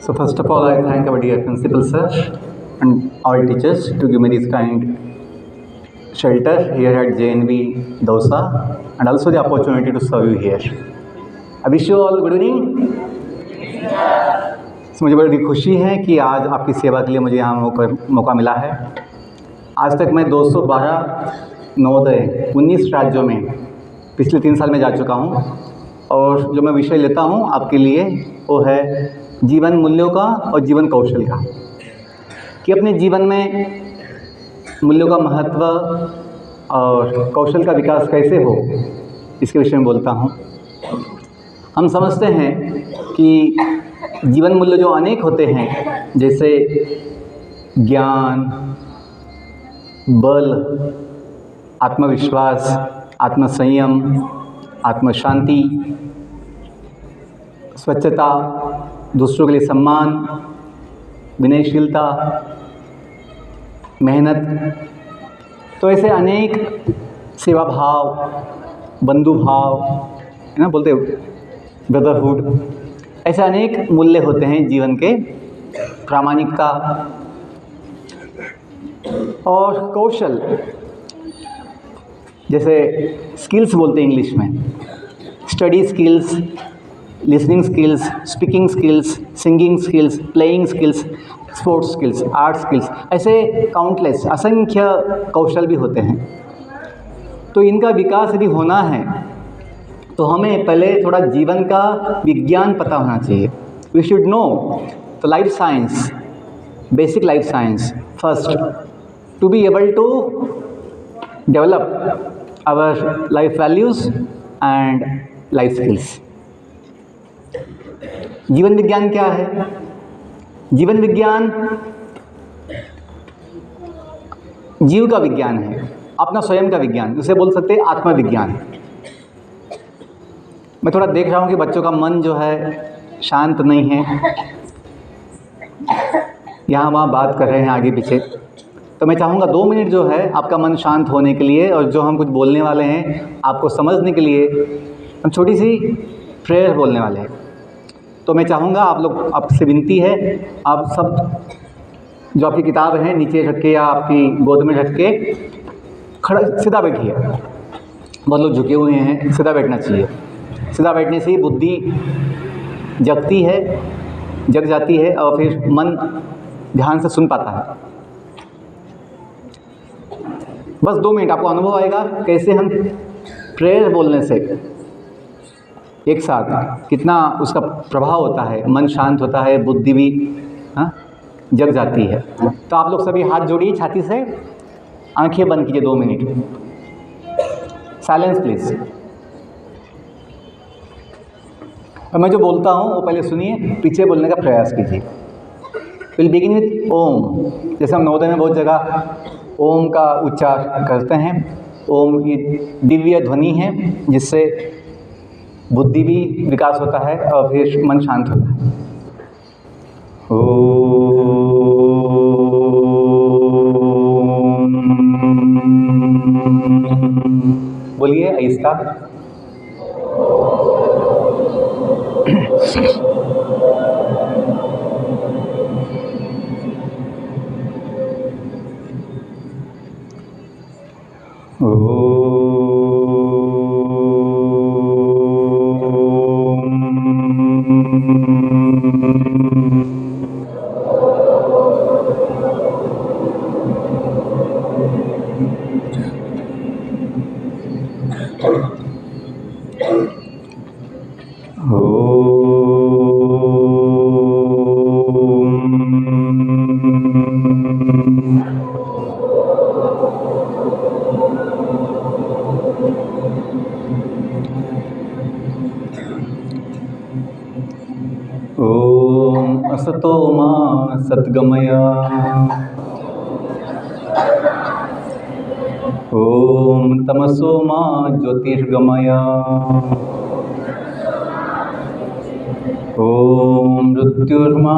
So first of all, I thank our dear principal sir and all teachers to give me this kind shelter here at JNV Dausa and also the opportunity to serve you here. I wish you all good evening. So मुझे बड़ी खुशी है कि आज आपकी सेवा के लिए मुझे यहाँ मौका मिला है। आज तक मैं 212 नवोदय 19 राज्यों में पिछले 3 साल में जा चुका हूँ और जो मैं विषय लेता हूँ आपके लिए वो है जीवन मूल्यों का और जीवन कौशल का, कि अपने जीवन में मूल्यों का महत्व और कौशल का विकास कैसे हो, इसके विषय में बोलता हूँ। हम समझते हैं कि जीवन मूल्य जो अनेक होते हैं, जैसे ज्ञान, बल, आत्मविश्वास, आत्मसंयम, आत्मशांति, स्वच्छता, दूसरों के लिए सम्मान, विनयशीलता, मेहनत, तो ऐसे अनेक सेवा भाव, बंधु भाव, है ना, बोलते ब्रदरहुड, ऐसे अनेक मूल्य होते हैं जीवन के, प्रामाणिकता और कौशल, जैसे स्किल्स बोलते हैं इंग्लिश में, study skills, listening skills, speaking skills, singing skills, playing skills, sports skills, art skills, ऐसे काउंटलेस असंख्य कौशल भी होते हैं। तो इनका विकास यदि होना है तो हमें पहले थोड़ा जीवन का विज्ञान पता होना चाहिए। We should know the life science, basic life science first, to be able to develop our life values and life skills. जीवन विज्ञान क्या है? जीवन विज्ञान जीव का विज्ञान है, अपना स्वयं का विज्ञान, उसे बोल सकते हैं आत्मविज्ञान। मैं थोड़ा देख रहा हूँ कि बच्चों का मन जो है शांत नहीं है, यहाँ वहाँ बात कर रहे हैं आगे पीछे, तो मैं चाहूँगा 2 मिनट जो है आपका मन शांत होने के लिए और जो हम कुछ बोलने वाले हैं आपको समझने के लिए हम छोटी सी प्रेयर बोलने वाले हैं। तो मैं चाहूँगा आप लोग, आपसे विनती है, आप सब जो आपकी किताब है नीचे रख के या आपकी गोद में रख के खड़ा सीधा बैठिए। बहुत लोग झुके हुए हैं, सीधा बैठना चाहिए। सीधा बैठने से ही बुद्धि जगती है, जग जाती है और फिर मन ध्यान से सुन पाता है। बस 2 मिनट आपको अनुभव आएगा कैसे हम प्रेयर बोलने से एक साथ कितना उसका प्रभाव होता है, मन शांत होता है, बुद्धि भी जग जाती है। तो आप लोग सभी हाथ जोड़िए छाती से, आंखें बंद कीजिए 2 मिनट, साइलेंस प्लीज। और मैं जो बोलता हूँ वो पहले सुनिए, पीछे बोलने का प्रयास कीजिए। विल बिगिन विथ ओम। जैसे हम नवोदय में बहुत जगह ओम का उच्चार करते हैं। ओम ये दिव्य ध्वनि है जिससे बुद्धि भी विकास होता है और फिर मन शांत होता है। बोलिए आहिस्ता। ओम असतो मा सद्गमय, ओम तमसो मा ज्योतिर्गमय, ओम मृत्युर्मा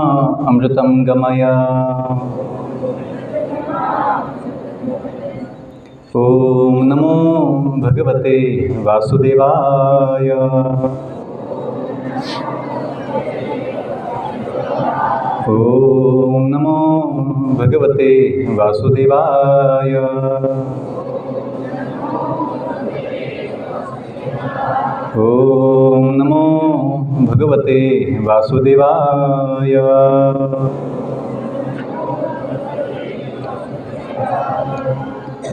अमृतं गमय, ओम नमो भगवते वासुदेवाय। ओम नमो भगवते वासुदेवाय। ओम नमो भगवते वासुदेवाय।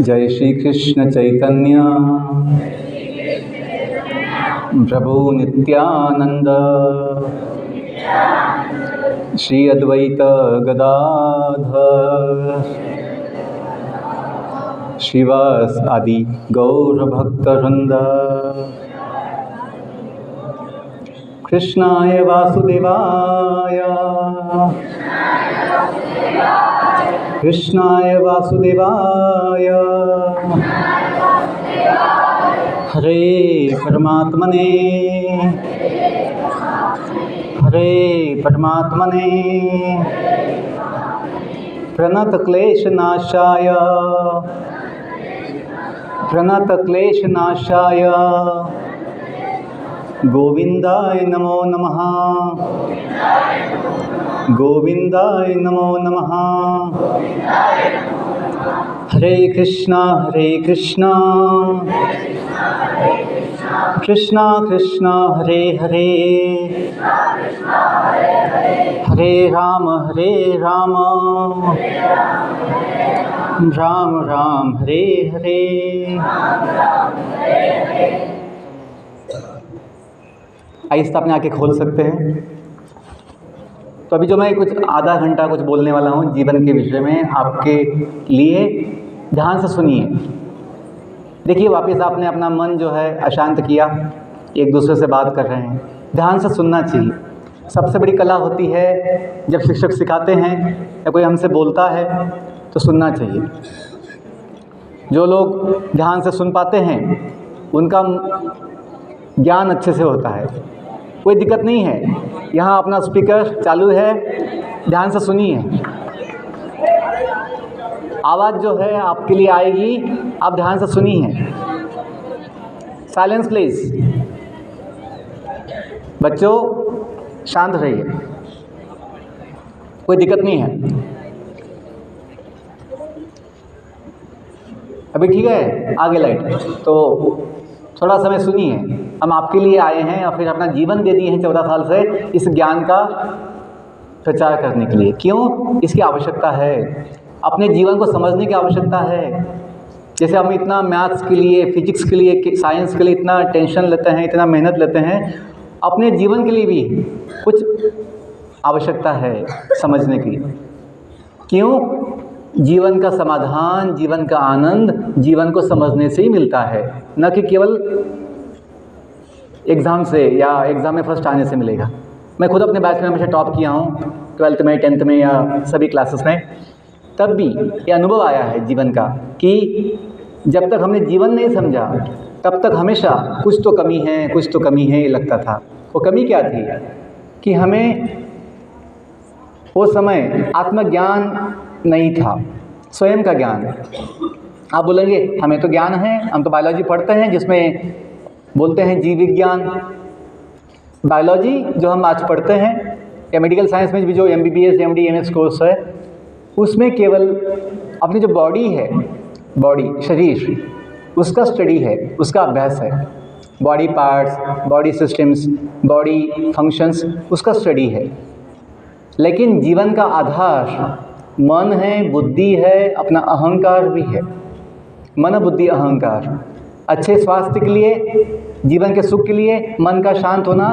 जय श्री कृष्ण चैतन्य प्रभु नित्यानंद श्री अद्वैत गदाधर श्रीवास आदि गौर भक्तवृंद। कृष्णाय वासुदेवाय कृष्णाय वासुदेवाय हरे परमात्मने हरे परमात्मने प्रणतक्लेशनाशाय प्रणतक्लेशनाशाय गोविंदाय नमो नमः गोविंदाय नमो नमः। हरे कृष्णा कृष्णा कृष्णा हरे हरे हरे राम राम राम हरे हरे। आहिस्ता अपने आंखें खोल सकते हैं। तो अभी जो मैं कुछ आधा घंटा कुछ बोलने वाला हूँ जीवन के विषय में आपके लिए, ध्यान से सुनिए। देखिए वापस आपने अपना मन जो है अशांत किया, एक दूसरे से बात कर रहे हैं, ध्यान से सुनना चाहिए। सबसे बड़ी कला होती है जब शिक्षक सिखाते हैं या कोई हमसे बोलता है तो सुनना चाहिए। जो लोग ध्यान से सुन पाते हैं उनका ज्ञान अच्छे से होता है, कोई दिक्कत नहीं है। यहाँ अपना स्पीकर चालू है, ध्यान से सुनिए। आवाज़ जो है आपके लिए आएगी, आप ध्यान से सुनिए। Silence please. बच्चों शांत रहिए, कोई दिक्कत नहीं है। अभी ठीक है, आगे लाइट। तो थोड़ा समय सुनिए। हम आपके लिए आए हैं और फिर अपना जीवन दे दिए हैं 14 साल से इस ज्ञान का प्रचार करने के लिए। क्यों? इसकी आवश्यकता है, अपने जीवन को समझने की आवश्यकता है। जैसे हम इतना मैथ्स के लिए, फिजिक्स के लिए, साइंस के लिए इतना टेंशन लेते हैं, इतना मेहनत लेते हैं, अपने जीवन के लिए भी कुछ आवश्यकता है समझने की। क्यों? जीवन का समाधान, जीवन का आनंद जीवन को समझने से ही मिलता है, न कि केवल एग्ज़ाम से या एग्ज़ाम में फर्स्ट आने से मिलेगा। मैं खुद अपने बैच में हमेशा टॉप किया हूँ, 12th में, 10th में या सभी क्लासेस में। तब भी ये अनुभव आया है जीवन का कि जब तक हमने जीवन नहीं समझा तब तक हमेशा कुछ तो कमी है, कुछ तो कमी है ये लगता था। वो कमी क्या थी कि हमें वो समय आत्मज्ञान नहीं था, स्वयं का ज्ञान। आप बोलेंगे हमें तो ज्ञान है, हम तो बायोलॉजी पढ़ते हैं जिसमें बोलते हैं जीव विज्ञान। बायोलॉजी जो हम आज पढ़ते हैं या मेडिकल साइंस में भी जो MBBS MD MS कोर्स है, उसमें केवल अपनी जो बॉडी है, बॉडी शरीर, उसका स्टडी है, उसका अभ्यास है। Body parts, body systems, body functions, उसका स्टडी है। लेकिन जीवन का आधार मन है, बुद्धि है, अपना अहंकार भी है। मन, बुद्धि, अहंकार। अच्छे स्वास्थ्य के लिए, जीवन के सुख के लिए मन का शांत होना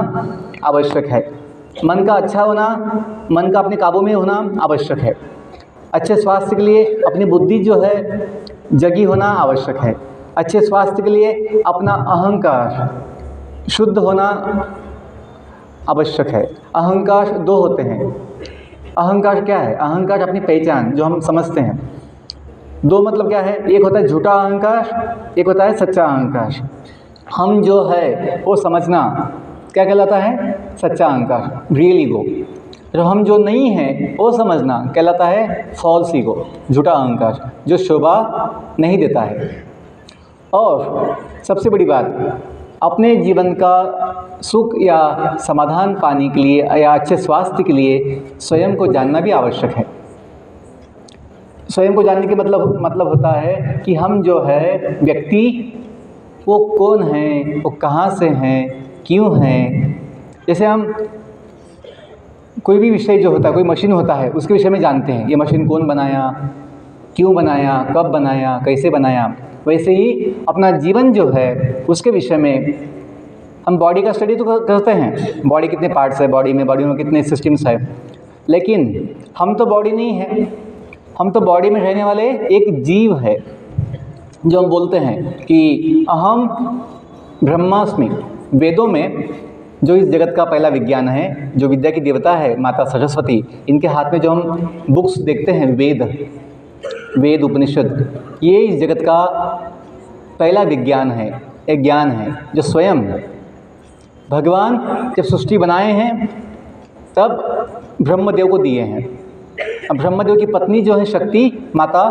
आवश्यक है। मन का अच्छा होना, मन का अपने काबू में होना आवश्यक है। अच्छे स्वास्थ्य के लिए अपनी बुद्धि जो है जगी होना आवश्यक है। अच्छे स्वास्थ्य के लिए अपना अहंकार शुद्ध होना आवश्यक है। अहंकार दो होते हैं। अहंकार क्या है? अहंकार अपनी पहचान जो हम समझते हैं। दो मतलब क्या है? एक होता है झूठा अहंकार, एक होता है सच्चा अहंकार। हम जो है वो समझना क्या कहलाता है? सच्चा अहंकार, रियल ईगो। तो हम जो नहीं है वो समझना कहलाता है फॉल्स ईगो, झूठा अहंकार, जो शोभा नहीं देता है। और सबसे बड़ी बात, अपने जीवन का सुख या समाधान पाने के लिए या अच्छे स्वास्थ्य के लिए स्वयं को जानना भी आवश्यक है। स्वयं को जानने के मतलब होता है कि हम जो है व्यक्ति वो कौन हैं, वो कहाँ से हैं, क्यों हैं। जैसे हम कोई भी विषय जो होता है, कोई मशीन होता है, उसके विषय में जानते हैं, ये मशीन कौन बनाया, क्यों बनाया, कब बनाया, कैसे बनाया। वैसे ही अपना जीवन जो है उसके विषय में हम बॉडी का स्टडी तो करते हैं, बॉडी कितने पार्ट्स है, बॉडी में कितने सिस्टम्स है, लेकिन हम तो बॉडी नहीं है, हम तो बॉडी में रहने वाले एक जीव है। जो हम बोलते हैं कि अहम ब्रह्मास्मि, वेदों में जो इस जगत का पहला विज्ञान है, जो विद्या की देवता है माता सरस्वती, इनके हाथ में जो हम बुक्स देखते हैं, वेद उपनिषद, ये इस जगत का पहला विज्ञान है, एक ज्ञान है जो स्वयं भगवान जब सृष्टि बनाए हैं तब ब्रह्मदेव को दिए हैं। अब ब्रह्मदेव की पत्नी जो है शक्ति माता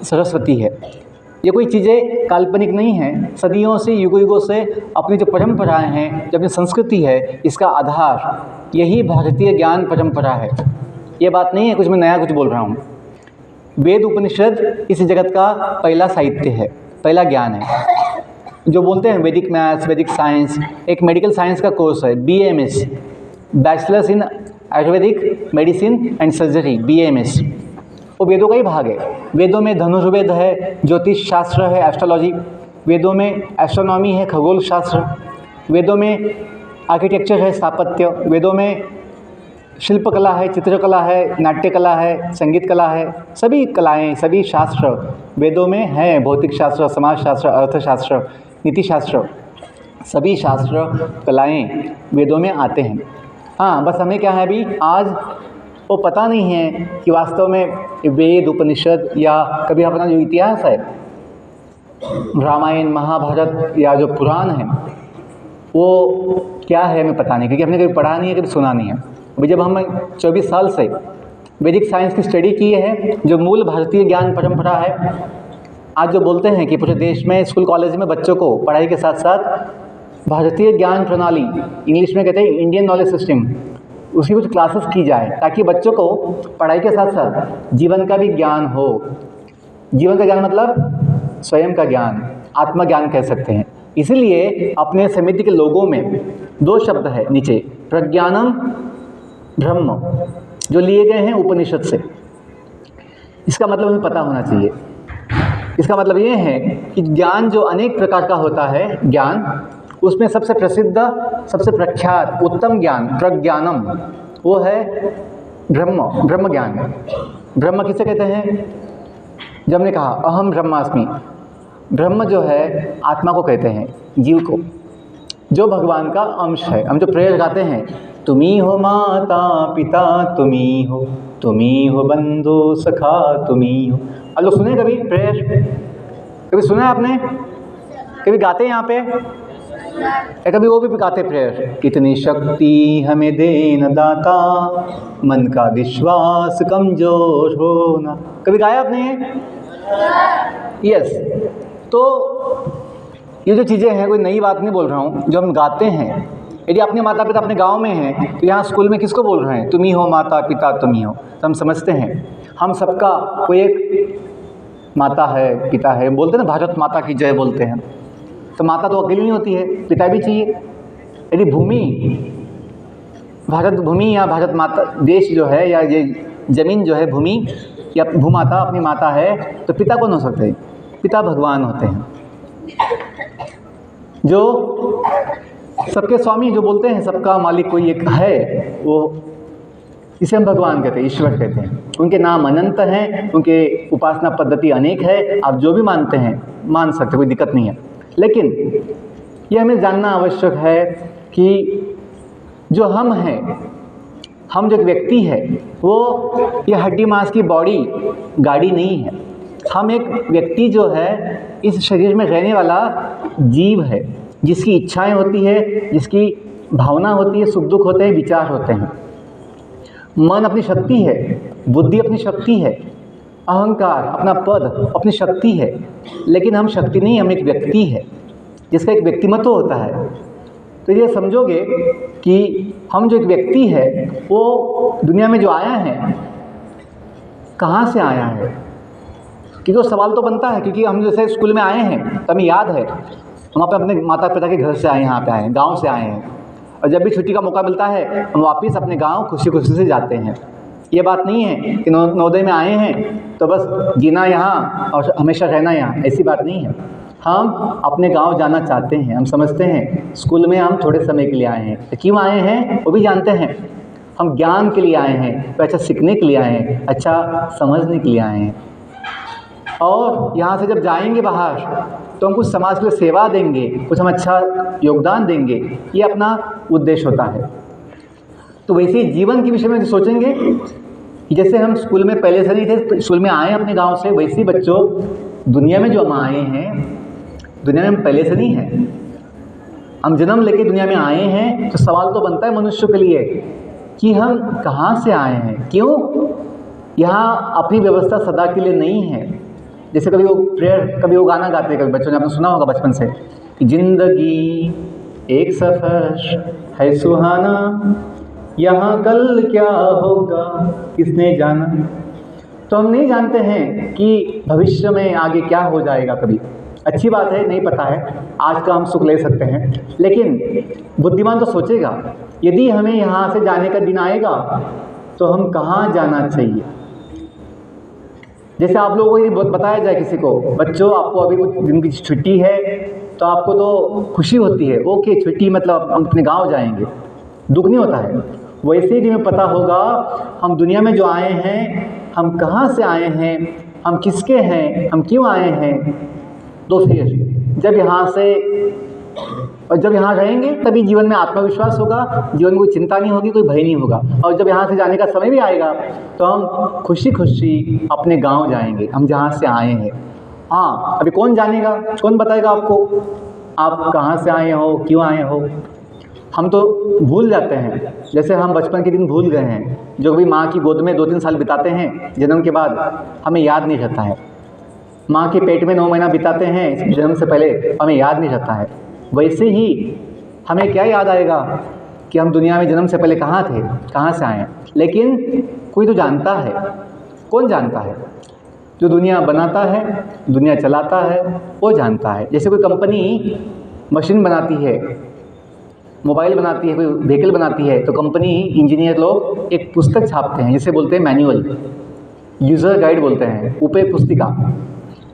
सरस्वती है। ये कोई चीज़ें काल्पनिक नहीं हैं, सदियों से युगों से अपनी जो परंपराएं हैं, जो अपनी संस्कृति है, इसका आधार यही भारतीय ज्ञान परंपरा है। ये बात नहीं है कुछ मैं नया कुछ बोल रहा हूँ। वेद उपनिषद इस जगत का पहला साहित्य है, पहला ज्ञान है। जो बोलते हैं वैदिक मैथ्स, वैदिक साइंस, एक मेडिकल साइंस का कोर्स है BAMS, bachelors in Ayurvedic medicine and surgery, BAMS, वो वेदों का ही भाग है। वेदों में धनुर्वेद है, ज्योतिष शास्त्र है, एस्ट्रोलॉजी, वेदों में एस्ट्रोनॉमी है, खगोल शास्त्र, वेदों में आर्किटेक्चर है, स्थापत्य, वेदों में शिल्पकला है, चित्रकला है, नाट्य कला है, संगीत कला है, सभी कलाएं, सभी शास्त्र वेदों में हैं। भौतिक शास्त्र, समाजशास्त्र, अर्थशास्त्र, नीतिशास्त्र, सभी शास्त्र कलाएं वेदों में आते हैं। हाँ, बस हमें क्या है अभी आज वो पता नहीं है कि वास्तव में वेद उपनिषद या कभी अपना जो इतिहास है, रामायण महाभारत या जो पुराण है, वो क्या है हमें पता नहीं, क्योंकि हमने कभी पढ़ा नहीं है, कभी सुना नहीं है। अभी जब हम 24 साल से वैदिक साइंस की स्टडी की है, जो मूल भारतीय ज्ञान परंपरा है, आज जो बोलते हैं कि पूरे देश में स्कूल कॉलेज में बच्चों को पढ़ाई के साथ साथ भारतीय ज्ञान प्रणाली, इंग्लिश में कहते हैं इंडियन नॉलेज सिस्टम, उसकी कुछ क्लासेस की जाए ताकि बच्चों को पढ़ाई के साथ साथ जीवन का भी ज्ञान हो। जीवन का ज्ञान मतलब स्वयं का ज्ञान, आत्मज्ञान कह सकते हैं। इसीलिए अपने समिति के लोगों में 2 शब्द है नीचे, प्रज्ञानम ब्रह्म, जो लिए गए हैं उपनिषद से। इसका मतलब हमें पता होना चाहिए। इसका मतलब ये है कि ज्ञान जो अनेक प्रकार का होता है ज्ञान, उसमें सबसे प्रसिद्ध, सबसे प्रख्यात, उत्तम ज्ञान प्रज्ञानम, वो है ब्रह्म ज्ञान। ब्रह्म किसे कहते हैं? जब हमने कहा अहम ब्रह्मास्मि, ब्रह्म जो है आत्मा को कहते हैं, जीव को, जो भगवान का अंश है। हम जो प्रेयर गाते हैं, तुम्ही हो माता पिता तुम्ही हो बंधु सखा तुम्ही हो। आप लोग सुने कभी प्रेयर? कभी सुना है आपने? कभी गाते हैं यहाँ पे? या कभी वो भी गाते प्रेयर, कितनी शक्ति हमें देना दाता, मन का विश्वास कमजोर होना। कभी गाया आपने? यस। तो ये जो चीज़ें हैं, कोई नई बात नहीं बोल रहा हूँ, जो हम गाते हैं, यदि अपने माता पिता अपने गांव में हैं तो यहाँ स्कूल में किसको बोल रहे हैं? तुम्ही हो माता पिता तुम्ही हो। तो हम समझते हैं हम सबका कोई एक माता है, पिता है। बोलते हैं ना भारत माता की जय बोलते हैं, तो माता तो अकेली नहीं होती है, पिता भी चाहिए। यदि भूमि, भारत भूमि या भारत माता देश जो है, या ये ज़मीन जो है भूमि या भूमाता अपनी माता है, तो पिता कौन हो सकते हैं? पिता भगवान होते हैं, जो सबके स्वामी, जो बोलते हैं सबका मालिक कोई एक है, वो इसे हम भगवान कहते हैं, ईश्वर कहते हैं। उनके नाम अनंत हैं, उनके उपासना पद्धति अनेक है। आप जो भी मानते हैं मान सकते, कोई दिक्कत नहीं है। लेकिन ये हमें जानना आवश्यक है कि जो हम हैं, हम जो एक व्यक्ति है, वो ये हड्डी मांस की बॉडी गाड़ी नहीं है। हम एक व्यक्ति जो है इस शरीर में रहने वाला जीव है, जिसकी इच्छाएं होती है, जिसकी भावना होती है, सुख दुख होते हैं, विचार होते हैं। मन अपनी शक्ति है, बुद्धि अपनी शक्ति है, अहंकार अपना पद अपनी शक्ति है। लेकिन हम शक्ति नहीं, हम एक व्यक्ति है। जिसका एक व्यक्तिमत्व होता है। तो ये समझोगे कि हम जो एक व्यक्ति है वो दुनिया में जो आया है कहाँ से आया है, क्योंकि वो सवाल तो बनता है। क्योंकि हम जैसे स्कूल में आए हैं तो हमें याद है हम अपने माता पिता के घर से आए, यहाँ पे आए हैं, गाँव से आए हैं, और जब भी छुट्टी का मौका मिलता है हम वापस अपने गाँव खुशी खुशी से जाते हैं। ये बात नहीं है कि नवोदय में आए हैं तो बस जीना यहाँ और हमेशा रहना यहाँ, ऐसी बात नहीं है। हम अपने गांव जाना चाहते हैं। हम समझते हैं स्कूल में हम थोड़े समय के लिए आए हैं, तो क्यों आए हैं वो भी जानते हैं। हम ज्ञान के लिए आए हैं, तो अच्छा सीखने के लिए आए हैं, अच्छा समझने के लिए आए हैं। और यहाँ से जब जाएंगे बाहर तो हम कुछ समाज के लिए सेवा देंगे, कुछ हम अच्छा योगदान देंगे, ये अपना उद्देश्य होता है। तो वैसे ही जीवन के विषय में सोचेंगे, जैसे हम स्कूल में पहले से नहीं थे, स्कूल में आए अपने गांव से, वैसे ही बच्चों दुनिया में जो हम आए हैं, दुनिया में हम पहले से नहीं हैं। हम जन्म लेके दुनिया में आए हैं, तो सवाल तो बनता है मनुष्य के लिए कि हम कहाँ से आए हैं, क्यों यहाँ अपनी व्यवस्था सदा के लिए नहीं है। जैसे कभी वो गाना गाते हैं, कभी बच्चों ने आपने सुना होगा बचपन से कि जिंदगी एक सफ़र है सुहाना, यहाँ कल क्या होगा किसने जाना। तो हम नहीं जानते हैं कि भविष्य में आगे क्या हो जाएगा। कभी अच्छी बात है, नहीं पता है, आज का हम सुख ले सकते हैं, लेकिन बुद्धिमान तो सोचेगा यदि हमें यहाँ से जाने का दिन आएगा तो हम कहाँ जाना चाहिए। जैसे आप लोगों को ये बताया जाए किसी को, बच्चों आपको अभी कुछ दिन की छुट्टी है तो आपको तो खुशी होती है, ओके छुट्टी मतलब हम अपने गाँव जाएंगे, दुख नहीं होता है। वैसे ही हमें पता होगा हम दुनिया में जो आए हैं, हम कहाँ से आए हैं, हम किसके हैं, हम क्यों आए हैं। तो फिर जब यहाँ रहेंगे तभी जीवन में आत्मविश्वास होगा, जीवन में कोई चिंता नहीं होगी, कोई भय नहीं होगा। और जब यहाँ से जाने का समय भी आएगा तो हम खुशी खुशी अपने गांव जाएंगे, हम जहाँ से आए हैं। हाँ, अभी कौन जानेगा, कौन बताएगा आपको आप कहाँ से आए हो, क्यों आए हो। हम तो भूल जाते हैं, जैसे हम बचपन के दिन भूल गए हैं, जो भी माँ की गोद में 2-3 साल बिताते हैं जन्म के बाद, हमें याद नहीं रहता है। माँ के पेट में 9 महीना बिताते हैं जन्म से पहले, हमें याद नहीं रहता है। वैसे ही हमें क्या याद आएगा कि हम दुनिया में जन्म से पहले कहाँ थे, कहाँ से आए। लेकिन कोई तो जानता है, कौन जानता है? जो दुनिया बनाता है, दुनिया चलाता है, वो जानता है। जैसे कोई कंपनी मशीन बनाती है, मोबाइल बनाती है, कोई व्हीकल बनाती है, तो कंपनी इंजीनियर लोग एक पुस्तक छापते हैं, जिसे बोलते हैं मैनुअल, यूज़र गाइड बोलते हैं, उपयोग पुस्तिका।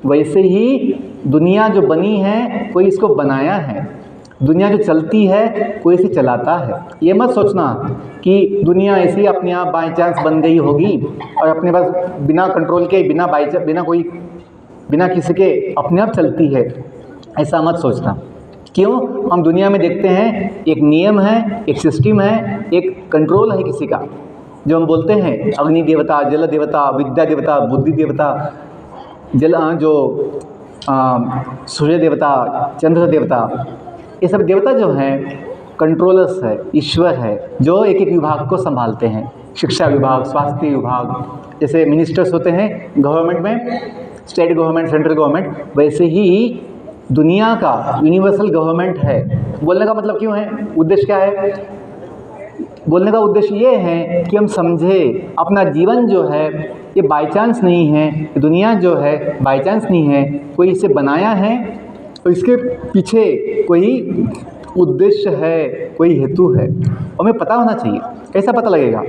वैसे ही दुनिया जो बनी है कोई इसको बनाया है, दुनिया जो चलती है कोई इसे चलाता है। ये मत सोचना कि दुनिया ऐसी अपने आप बाई चांस बन गई होगी और अपने पास बिना कंट्रोल के, बिना किसी के अपने आप चलती है, ऐसा मत सोचना। क्यों? हम दुनिया में देखते हैं एक नियम है, एक सिस्टम है, एक कंट्रोल है किसी का, जो हम बोलते हैं अग्नि देवता, जल देवता, विद्या देवता, बुद्धि देवता, सूर्य देवता, चंद्र देवता, ये सब देवता जो हैं कंट्रोलर्स है, ईश्वर है, जो एक एक विभाग को संभालते हैं। शिक्षा विभाग, स्वास्थ्य विभाग, जैसे मिनिस्टर्स होते हैं गवर्नमेंट में, स्टेट गवर्नमेंट, सेंट्रल गवर्नमेंट, वैसे ही दुनिया का यूनिवर्सल गवर्नमेंट है। बोलने का मतलब क्यों है, उद्देश्य क्या है? बोलने का उद्देश्य ये है कि हम समझे अपना जीवन जो है ये बाय चांस नहीं है, दुनिया जो है बाय चांस नहीं है, कोई इसे बनाया है और इसके पीछे कोई उद्देश्य है, कोई हेतु है, हमें पता होना चाहिए। कैसा पता लगेगा?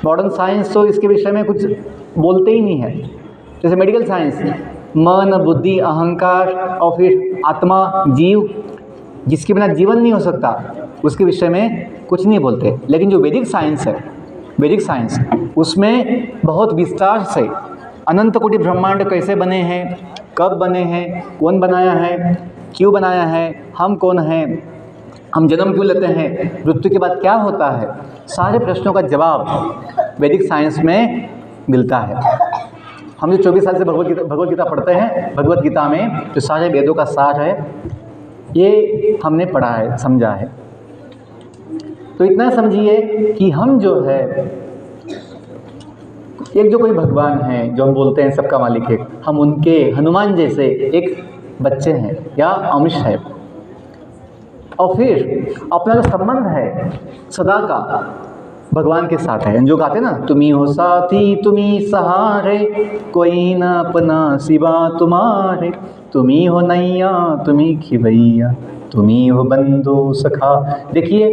मॉडर्न साइंस तो इसके विषय में कुछ बोलते ही नहीं है। जैसे मेडिकल साइंस, मन, बुद्धि, अहंकार और फिर आत्मा, जीव, जिसके बिना जीवन नहीं हो सकता, उसके विषय में कुछ नहीं बोलते। लेकिन जो वैदिक साइंस है, वैदिक साइंस, उसमें बहुत विस्तार से अनंत कोटि ब्रह्मांड कैसे बने हैं, कब बने हैं, कौन बनाया है, क्यों बनाया है, हम कौन हैं, हम जन्म क्यों लेते हैं, मृत्यु के बाद क्या होता है, सारे प्रश्नों का जवाब वैदिक साइंस में मिलता है। हम जो 24 साल से भगवत गीता पढ़ते हैं, भगवत गीता में जो सारे वेदों का सार है, ये हमने पढ़ा है, समझा है। तो इतना समझिए कि हम जो है, एक जो कोई भगवान है, जो हम बोलते हैं सबका मालिक है, हम उनके हनुमान जैसे एक बच्चे हैं या अंश है। और फिर अपना जो संबंध है सदा का भगवान के साथ है। जो गाते ना, तुम्ही हो साथी तुम्ही सहारे, कोई न अपना सिवा तुम्हारे, तुम्ही हो नैया तुम्ही खिवैया, तुम्ही हो बंधु सखा। देखिए,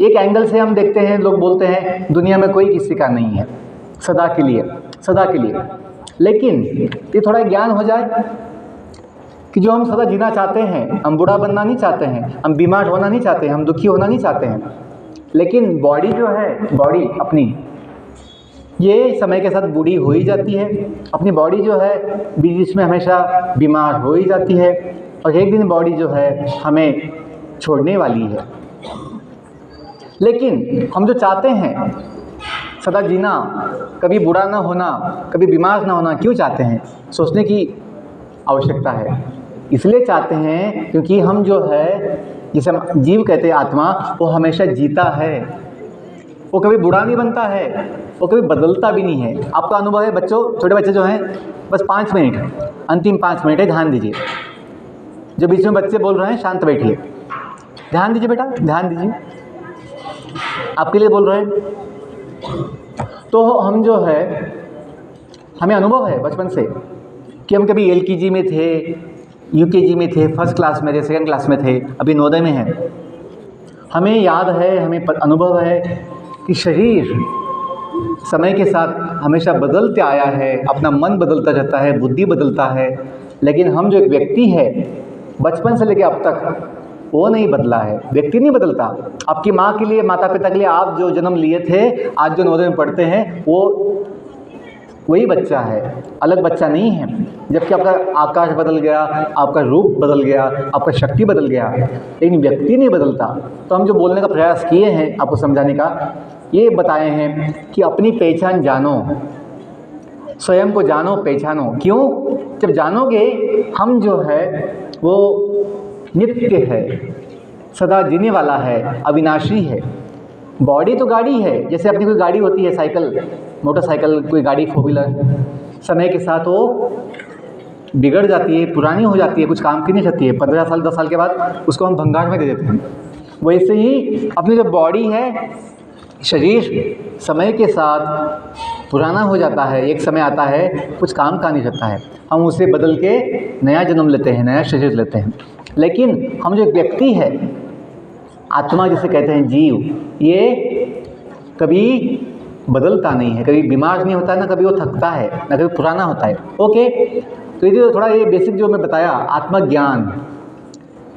एक एंगल से हम देखते हैं, लोग बोलते हैं दुनिया में कोई किसी का नहीं है, सदा के लिए, सदा के लिए। लेकिन ये थोड़ा ज्ञान हो जाए कि जो हम सदा जीना चाहते हैं, हम बूढ़ा बनना नहीं चाहते हैं, हम बीमार होना नहीं चाहते हैं, हम दुखी होना नहीं चाहते हैं, लेकिन बॉडी जो है, बॉडी अपनी, ये समय के साथ बूढ़ी हो ही जाती है। अपनी बॉडी जो है बीच बीच में हमेशा बीमार हो ही जाती है, और एक दिन बॉडी जो है हमें छोड़ने वाली है। लेकिन हम जो चाहते हैं सदा जीना, कभी बूढ़ा ना होना, कभी बीमार ना होना, क्यों चाहते हैं? सोचने की आवश्यकता है। इसलिए चाहते हैं क्योंकि हम जो है, जिसे हम जीव कहते हैं, आत्मा, वो हमेशा जीता है, वो कभी बूढ़ा नहीं बनता है, वो कभी बदलता भी नहीं है। आपका अनुभव है बच्चों, छोटे बच्चे जो हैं, बस 5 मिनट, अंतिम 5 मिनट है, ध्यान दीजिए। जो बीच में बच्चे बोल रहे हैं शांत बैठिए, ध्यान दीजिए बेटा, ध्यान दीजिए, आपके लिए बोल रहे हैं। तो हम जो है, हमें अनुभव है बचपन से कि हम कभी LKG में थे, UKG में थे, फर्स्ट क्लास में थे, सेकंड क्लास में थे, अभी नवोदय में हैं। हमें याद है, हमें अनुभव है कि शरीर समय के साथ हमेशा बदलते आया है, अपना मन बदलता रहता है, बुद्धि बदलता है, लेकिन हम जो एक व्यक्ति है बचपन से लेकर अब तक, वो नहीं बदला है। व्यक्ति नहीं बदलता। आपकी माँ के लिए, माता पिता के लिए आप जो जन्म लिए थे, आज जो नवोदय में पढ़ते हैं, वो वही बच्चा है, अलग बच्चा नहीं है। जबकि आपका आकाश बदल गया, आपका रूप बदल गया, आपका शक्ति बदल गया, लेकिन व्यक्ति नहीं बदलता। तो हम जो बोलने का प्रयास किए हैं आपको समझाने का, ये बताए हैं कि अपनी पहचान जानो, स्वयं को जानो, पहचानो। क्यों? जब जानोगे, हम जो है वो नित्य है, सदा जीने वाला है, अविनाशी है। बॉडी तो गाड़ी है, जैसे अपनी कोई गाड़ी होती है, साइकिल, मोटरसाइकिल, कोई गाड़ी, 4 व्हीलर, समय के साथ वो बिगड़ जाती है, पुरानी हो जाती है, कुछ काम की नहीं रहती है। 15 साल 10 साल के बाद उसको हम भंगार में दे देते हैं। वैसे ही अपनी जो बॉडी है, शरीर, समय के साथ पुराना हो जाता है। एक समय आता है कुछ काम का नहीं रहता है, हम उसे बदल के नया जन्म लेते हैं, नया शरीर लेते हैं। लेकिन हम जो एक व्यक्ति है, आत्मा जिसे कहते हैं, जीव, ये कभी बदलता नहीं है, कभी बीमार नहीं होता है, ना कभी वो थकता है, ना कभी पुराना होता है। ओके, तो ये जो थोड़ा ये बेसिक जो मैं बताया, आत्मज्ञान,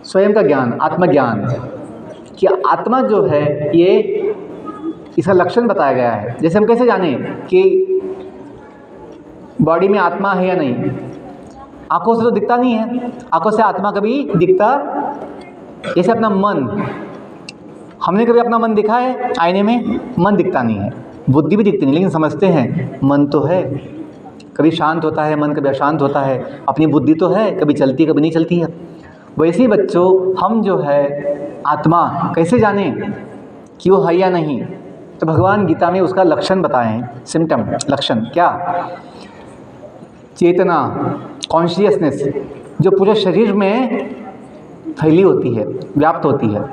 स्वयं का ज्ञान, आत्मज्ञान, कि आत्मा जो है ये, इसका लक्षण बताया गया है। जैसे हम कैसे जाने कि बॉडी में आत्मा है या नहीं? आंखों से तो दिखता नहीं है, आंखों से आत्मा कभी दिखता, जैसे अपना मन, हमने कभी अपना मन दिखा है आईने में? मन दिखता नहीं है, बुद्धि भी दिखती नहीं, लेकिन समझते हैं मन तो है। कभी शांत होता है मन, कभी अशांत होता है, अपनी बुद्धि तो है, कभी चलती है, कभी नहीं चलती है। वैसे ही बच्चों, हम जो है आत्मा कैसे जाने कि वो है या नहीं? तो भगवान गीता में उसका लक्षण बताए हैं, सिम्टम, लक्षण क्या? चेतना, कॉन्शियसनेस, जो पूरे शरीर में फैली होती है, व्याप्त होती है।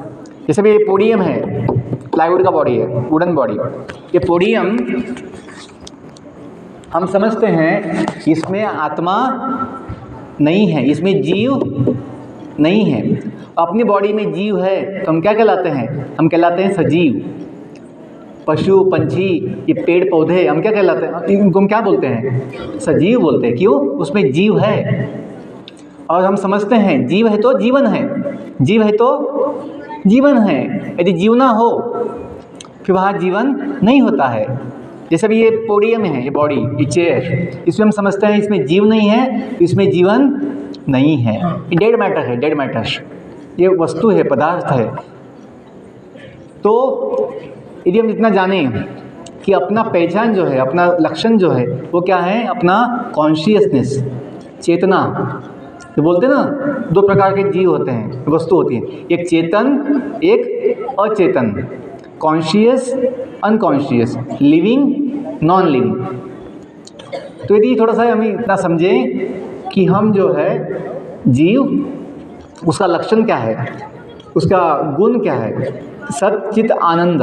जैसे भी ये पोडियम है, प्लाईवुड का बॉडी है, वुडन बॉडी, ये पोडियम हम समझते हैं इसमें आत्मा नहीं है, इसमें जीव नहीं है। अपनी बॉडी में जीव है तो हम क्या कहलाते हैं? हम कहलाते हैं सजीव। पशु, पंछी, ये पेड़ पौधे, हम क्या कहलाते हैं? इनको हम क्या बोलते हैं? सजीव बोलते हैं। क्यों? उसमें जीव है। और हम समझते हैं जीव है तो जीवन है, जीव है तो जीवन है। यदि जीव ना हो फिर वहाँ जीवन नहीं होता है। जैसे भी ये पोडियम है, ये बॉडी, ये चेयर, इसमें हम समझते हैं इसमें जीव नहीं है, इसमें जीवन नहीं है, ये डेड मैटर है, डेड मैटर, ये वस्तु है, पदार्थ है। तो यदि हम इतना जानें कि अपना पहचान जो है, अपना लक्षण जो है, वो क्या है? अपना कॉन्शियसनेस, चेतना। तो बोलते हैं ना, 2 प्रकार के जीव होते हैं, वस्तु होती है, एक चेतन, एक अचेतन, conscious, unconscious, living, non living. तो यदि थोड़ा सा हम इतना समझें कि हम जो है जीव, उसका लक्षण क्या है? उसका गुण क्या है? सत चित आनंद।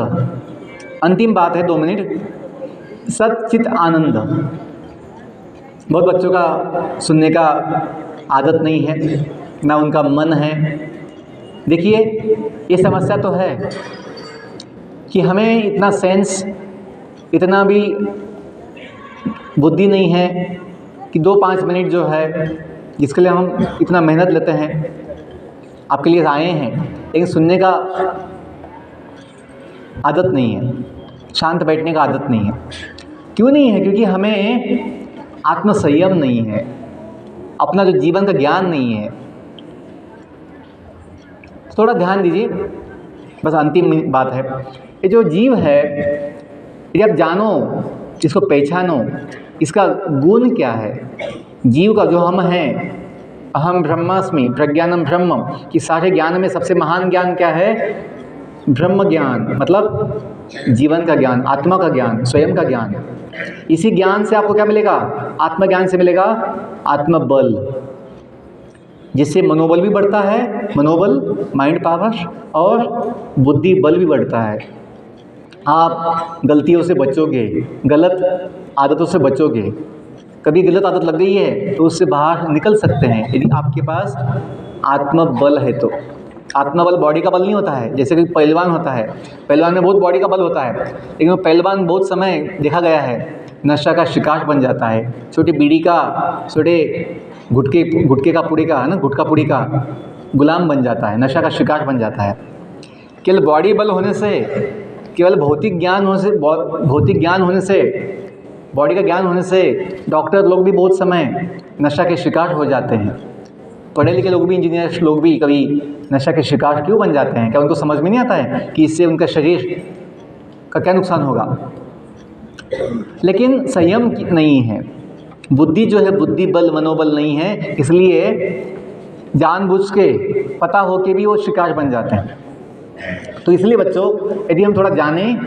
अंतिम बात है, 2 मिनट। सत चित आनंद। बहुत बच्चों का सुनने का आदत नहीं है, ना उनका मन है। देखिए, ये समस्या तो है कि हमें इतना सेंस, इतना भी बुद्धि नहीं है कि 2-5 मिनट जो है, जिसके लिए हम इतना मेहनत लेते हैं, आपके लिए आए हैं, लेकिन सुनने का आदत नहीं है, शांत बैठने का आदत नहीं है। क्यों नहीं है? क्योंकि हमें आत्मसंयम नहीं है, अपना जो जीवन का ज्ञान नहीं है। थोड़ा ध्यान दीजिए, बस अंतिम बात है। ये जो जीव है, यदि आप जानो, इसको पहचानो, इसका गुण क्या है, जीव का जो हम हैं, अहम ब्रह्मास्मि प्रज्ञानम ब्रह्म, कि सारे ज्ञान में सबसे महान ज्ञान क्या है? ब्रह्म ज्ञान, मतलब जीवन का ज्ञान, आत्मा का ज्ञान, स्वयं का ज्ञान। इसी ज्ञान से आपको क्या मिलेगा? आत्मज्ञान से मिलेगा आत्मबल, जिससे मनोबल भी बढ़ता है, मनोबल माइंड पावर, और बुद्धि बल भी बढ़ता है। आप गलतियों से बचोगे, गलत आदतों से बचोगे। कभी गलत आदत लग गई है तो उससे बाहर निकल सकते हैं यदि आपके पास आत्मबल है तो। आत्मबल बॉडी का बल नहीं होता है, जैसे कि पहलवान होता है, पहलवान में बहुत बॉडी का बल होता है, लेकिन वो पहलवान बहुत समय देखा गया है नशा का शिकार बन जाता है। छोटी बीड़ी का, छोटे गुटके का पुड़ी का, है ना, गुटखा पुड़ी का गुलाम बन जाता है, नशा का शिकार बन जाता है। केवल बॉडी बल होने से, केवल भौतिक ज्ञान होने से, बॉडी का ज्ञान होने से डॉक्टर लोग भी बहुत समय नशा के शिकार हो जाते हैं। पढ़े लिखे लोग भी, इंजीनियर्स लोग भी कभी नशा के शिकार क्यों बन जाते हैं? क्या उनको समझ में नहीं आता है कि इससे उनका शरीर का क्या नुकसान होगा? लेकिन संयम नहीं है, बुद्धि जो है, बुद्धि बल, मनोबल नहीं है, इसलिए जानबूझ के, पता हो के भी वो शिकार बन जाते हैं। तो इसलिए बच्चों, यदि हम थोड़ा जानें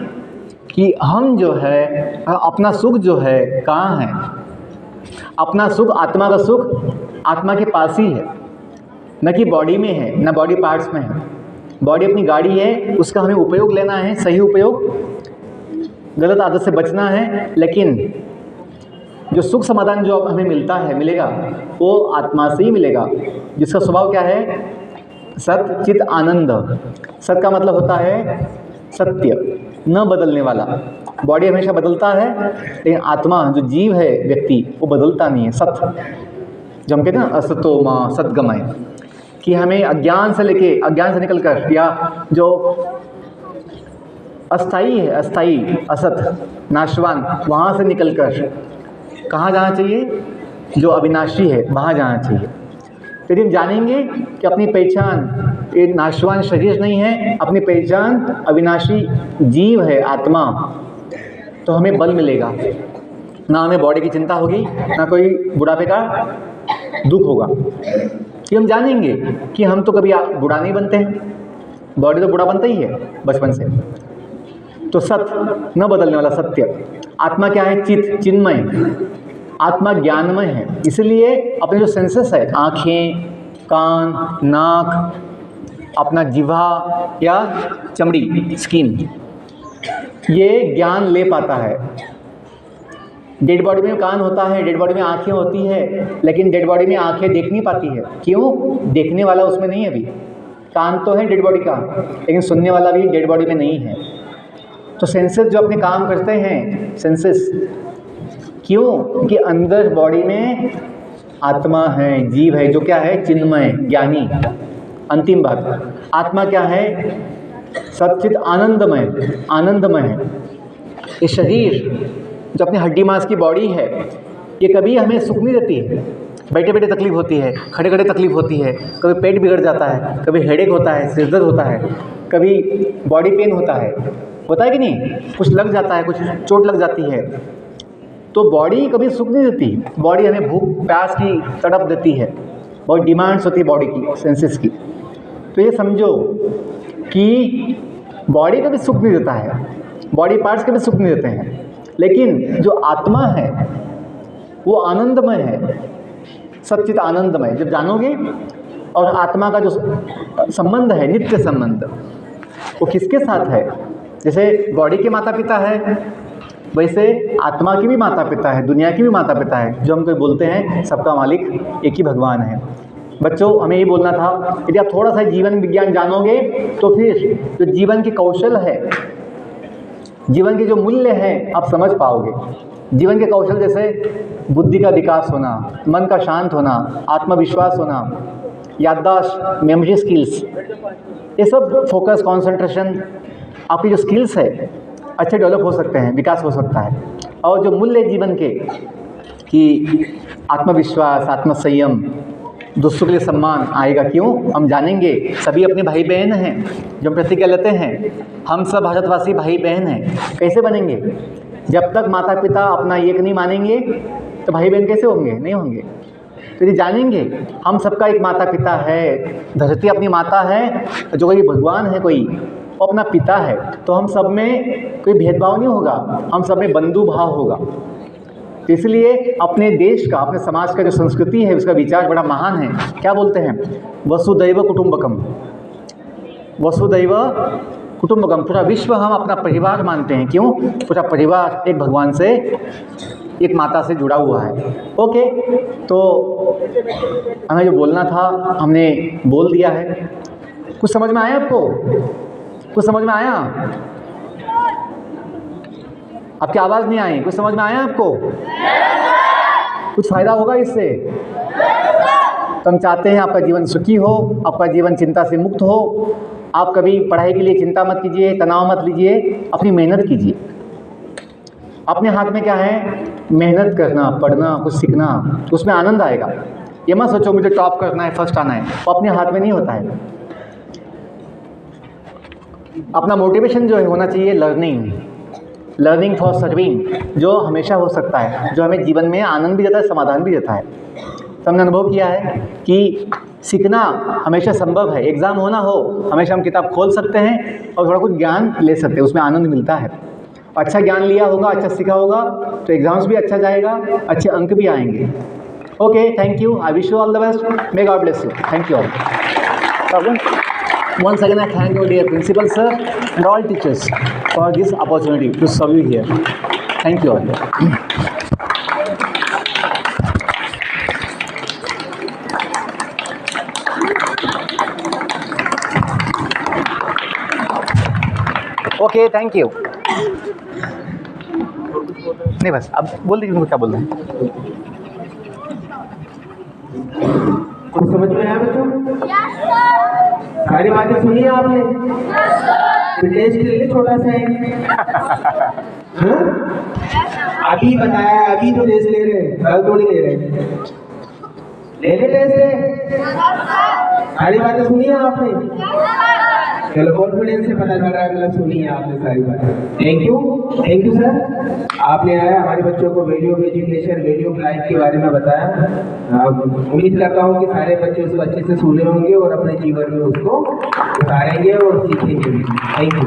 कि हम जो है, अपना सुख जो है कहाँ है, अपना सुख, आत्मा का सुख आत्मा के पास ही है, न कि बॉडी में है, न बॉडी पार्ट्स में है। बॉडी अपनी गाड़ी है, उसका हमें उपयोग लेना है, सही उपयोग, गलत आदत से बचना है। लेकिन जो सुख समाधान जो हमें मिलेगा वो आत्मा से ही मिलेगा, जिसका स्वभाव क्या है? सत चित आनंद। सत का मतलब होता है सत्य, न बदलने वाला। बॉडी हमेशा बदलता है, लेकिन आत्मा, जो जीव है, व्यक्ति, वो बदलता नहीं है। सत, जो हम कहते हैं ना, असतो मां सद्गमय, कि हमें अज्ञान से निकल कर, या जो अस्थाई है, अस्थाई, असत, नाशवान, वहाँ से निकल कर कहाँ जाना चाहिए? जो अविनाशी है, वहाँ जाना चाहिए। यदि हम जानेंगे कि अपनी पहचान ये नाशवान शरीर नहीं है, अपनी पहचान अविनाशी जीव है, आत्मा, तो हमें बल मिलेगा। ना हमें बॉडी की चिंता होगी, ना कोई बुढ़ापे का दुख होगा। कि हम जानेंगे कि हम तो कभी बूढ़ा नहीं बनते हैं, बॉडी तो बूढ़ा बनता ही है बचपन से। तो सत, न बदलने वाला सत्य। आत्मा क्या है? चित, चिन्मय। आत्मा ज्ञानमय है, इसलिए अपने जो सेंसेस है, आँखें, कान, नाक, अपना जिह्वा या चमड़ी, स्किन, ये ज्ञान ले पाता है। डेड बॉडी में कान होता है, डेड बॉडी में आँखें होती है, लेकिन डेड बॉडी में आँखें देख नहीं पाती है। क्यों? देखने वाला उसमें नहीं है अभी। कान तो है डेड बॉडी का, लेकिन सुनने वाला भी डेड बॉडी में नहीं है। तो सेंसेस जो अपने काम करते हैं, सेंसेस, क्यों? क्योंकि अंदर बॉडी में आत्मा है, जीव है, जो क्या है? चिन्मय, ज्ञानी। अंतिम बात, आत्मा क्या है? सच्चित आनंदमय है। ये शरीर जो अपनी हड्डी मांस की बॉडी है, ये कभी हमें सुख नहीं देती है। बैठे बैठे तकलीफ होती है, खड़े खड़े तकलीफ होती है, कभी पेट बिगड़ जाता है, कभी हेडेक होता है, सिर दर्द होता है, कभी बॉडी पेन होता है कि नहीं? कुछ लग जाता है, कुछ चोट लग जाती है। तो बॉडी कभी सुख नहीं देती। बॉडी हमें भूख प्यास की तड़प देती है, बहुत डिमांड्स होती है बॉडी की, सेंसेस की। तो ये समझो कि बॉडी कभी सुख नहीं देता है, बॉडी पार्ट्स कभी सुख नहीं देते हैं, लेकिन जो आत्मा है वो आनंदमय है, सच्चित आनंदमय। जब जानोगे और आत्मा का जो संबंध है, नित्य संबंध, वो किसके साथ है? जैसे बॉडी के माता पिता है, वैसे आत्मा के भी माता पिता है, दुनिया के भी माता पिता है, जो हम कोई बोलते हैं सबका मालिक एक ही भगवान है। बच्चों, हमें ये बोलना था, यदि आप थोड़ा सा जीवन विज्ञान जानोगे तो फिर जो जीवन के कौशल है, जीवन के जो मूल्य हैं, आप समझ पाओगे। जीवन के कौशल जैसे बुद्धि का विकास होना, मन का शांत होना, आत्मविश्वास होना, याददाश्त, मेमोरी स्किल्स, ये सब फोकस, कंसंट्रेशन, आपकी जो स्किल्स है अच्छे डेवलप हो सकते हैं, विकास हो सकता है। और जो मूल्य जीवन के कि आत्मविश्वास, आत्मसंयम, दूसरों के लिए सम्मान आएगा। क्यों? हम जानेंगे सभी अपने भाई बहन हैं, जो हम प्रतिज्ञा लेते हैं, हम सब भारतवासी भाई बहन हैं। कैसे बनेंगे? जब तक माता पिता अपना एक नहीं मानेंगे तो भाई बहन कैसे होंगे? नहीं होंगे। तो यदि जानेंगे हम सबका एक माता पिता है, धरती अपनी माता है, जो कोई भगवान है, कोई वो अपना पिता है, तो हम सब में कोई भेदभाव नहीं होगा, हम सब में बंधु भाव होगा। तो इसलिए अपने देश का, अपने समाज का जो संस्कृति है, उसका विचार बड़ा महान है। क्या बोलते हैं? वसुदैव कुटुंबकम, वसुदैव कुटुंबकम। पूरा विश्व हम अपना परिवार मानते हैं। क्यों? पूरा परिवार एक भगवान से, एक माता से जुड़ा हुआ है। ओके, तो हमें जो बोलना था हमने बोल दिया है। कुछ समझ में आया आपको? कुछ समझ में आया? आपकी आवाज़ नहीं आई। कुछ समझ में आया आपको? कुछ फ़ायदा होगा इससे? तो हम चाहते हैं आपका जीवन सुखी हो, आपका जीवन चिंता से मुक्त हो। आप कभी पढ़ाई के लिए चिंता मत कीजिए, तनाव मत लीजिए, अपनी मेहनत कीजिए। अपने हाथ में क्या है? मेहनत करना, पढ़ना, कुछ सीखना, उसमें आनंद आएगा। ये मत सोचो मुझे टॉप करना है, फर्स्ट आना है, वो अपने हाथ में नहीं होता है। अपना मोटिवेशन जो है होना चाहिए लर्निंग, लर्निंग फॉर सर्विंग, जो हमेशा हो सकता है, जो हमें जीवन में आनंद भी देता है, समाधान भी देता है। तो हमने अनुभव किया है कि सीखना हमेशा संभव है। एग्ज़ाम होना हो, हमेशा हम किताब खोल सकते हैं और थोड़ा कुछ ज्ञान ले सकते हैं, उसमें आनंद मिलता है। अच्छा ज्ञान लिया होगा, अच्छा सीखा होगा, तो एग्ज़ाम्स भी अच्छा जाएगा, अच्छे अंक भी आएंगे। Okay, thank you. I wish you all the best. May God bless you. Thank you all. Once again, I thank you, dear principal sir, and all teachers for this opportunity to serve you here. Thank you all. Okay, thank you. नहीं बस अब बोल दीजिए उनको क्या बोल रहे हैं। कुछ समझ में आया बच्चों? सारी बातें सुनी आपने? टेस्ट ले ले छोटा सा है। हाँ? अभी बताया, अभी तो टेस्ट ले रहे हैं, कल थोड़ी ले रहे हैं। ले ले टेस्ट ले। सारी बातें सुनी है आपने? चलो, कॉन्फिडेंस से पता चल रहा है, मतलब सुनी है आपने सारी बातें। Thank you sir. आपने आया हमारे बच्चों को value of education, value of life के बारे में बताया। उम्मीद करता हूँ कि सारे बच्चे उसको अच्छे से सुने होंगे और अपने जीवन में उसको उतारेंगे और सीखेंगे भी। Thank you.